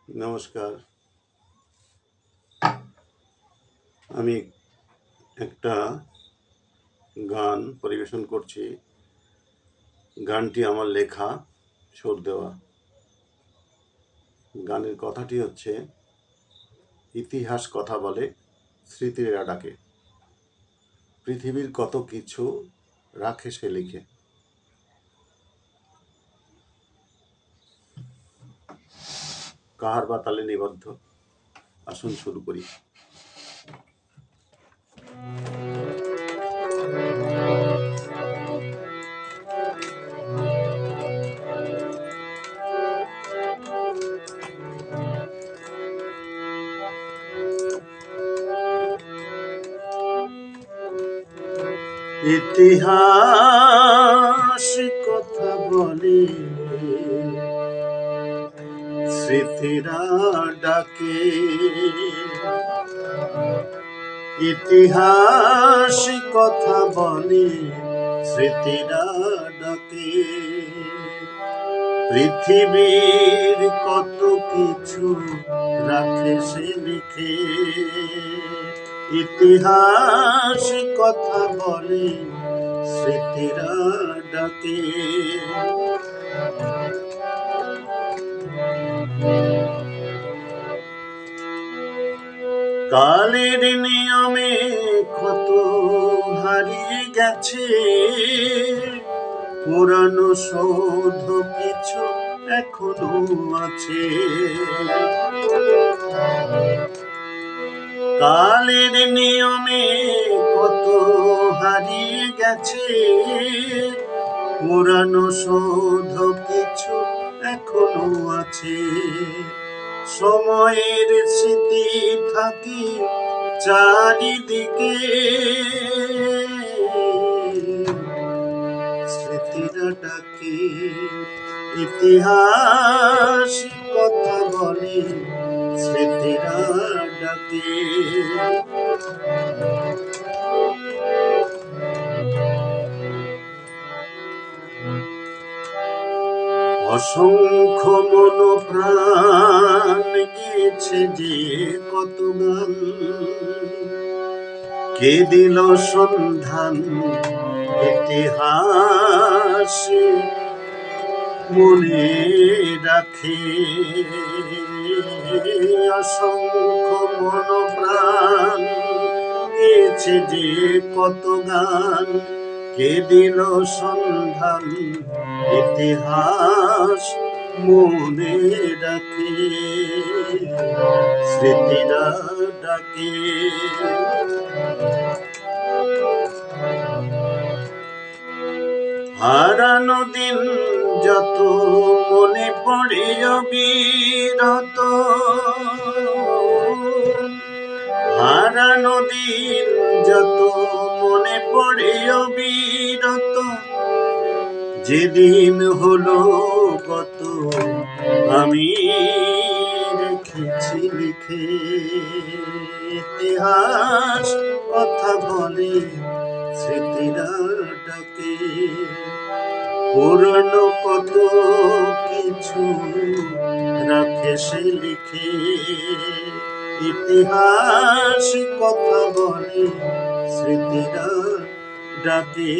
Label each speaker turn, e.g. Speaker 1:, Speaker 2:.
Speaker 1: নমস্কার। আমি একটা গান পরিবেশন করছি। গানটি আমার লেখা, সুর দেওয়া। গানের কথাটি হচ্ছে, ইতিহাস কথা বলে, স্মৃতিরা ডাকে, পৃথিবীর কত কিছু রাখে সে লিখে। কাহার বা তালে নিবদ্ধ। আসুন শুরু করি। ইতিহাস কথা বলে, স্মৃতিরা ডাকে, ইতিহাস কথা বলে, স্মৃতিরা ডাকে, পৃথিবীর কত কিছু রাখে সে লিখে। ইতিহাস কথা বলে, স্মৃতিরা ডাকে, কালের নিয়মে কত হারিয়ে গেছে, পুরানো শোধ কিছু এখনো আছে। কালের নিয়মে কত হারিয়ে গেছে, পুরানো শোধ কিছু এখনো আছে। সময়ের স্মৃতি থাকি চারিদিকে, স্মৃতিরা ডাকে, ইতিহাস কথা বলে, স্মৃতিরা ডাকে। অসংখ্য মন প্রাণ গেছে যে কত গান, কে দিল সন্ধান ইতিহাস মনে রাখে। অসংখ্য মন প্রাণ গেছে যে কত গান, কে দিল সন্ধান ইতিহাস মনে রাখে, স্মৃতিরা ডাকে। হারানো দিন যত মনে পড়ে অবিরত, হারানো দিন যত মনে পড়ে অবিরত, যেদিন হলো কত আমি রেখেছি লিখে। ইতিহাস কথা বলে, স্মৃতিরা ডাকে, পুরনো কত কিছু রাখে সে লিখে। ইতিহাস কথা বলে, স্মৃতিরা ডাকে।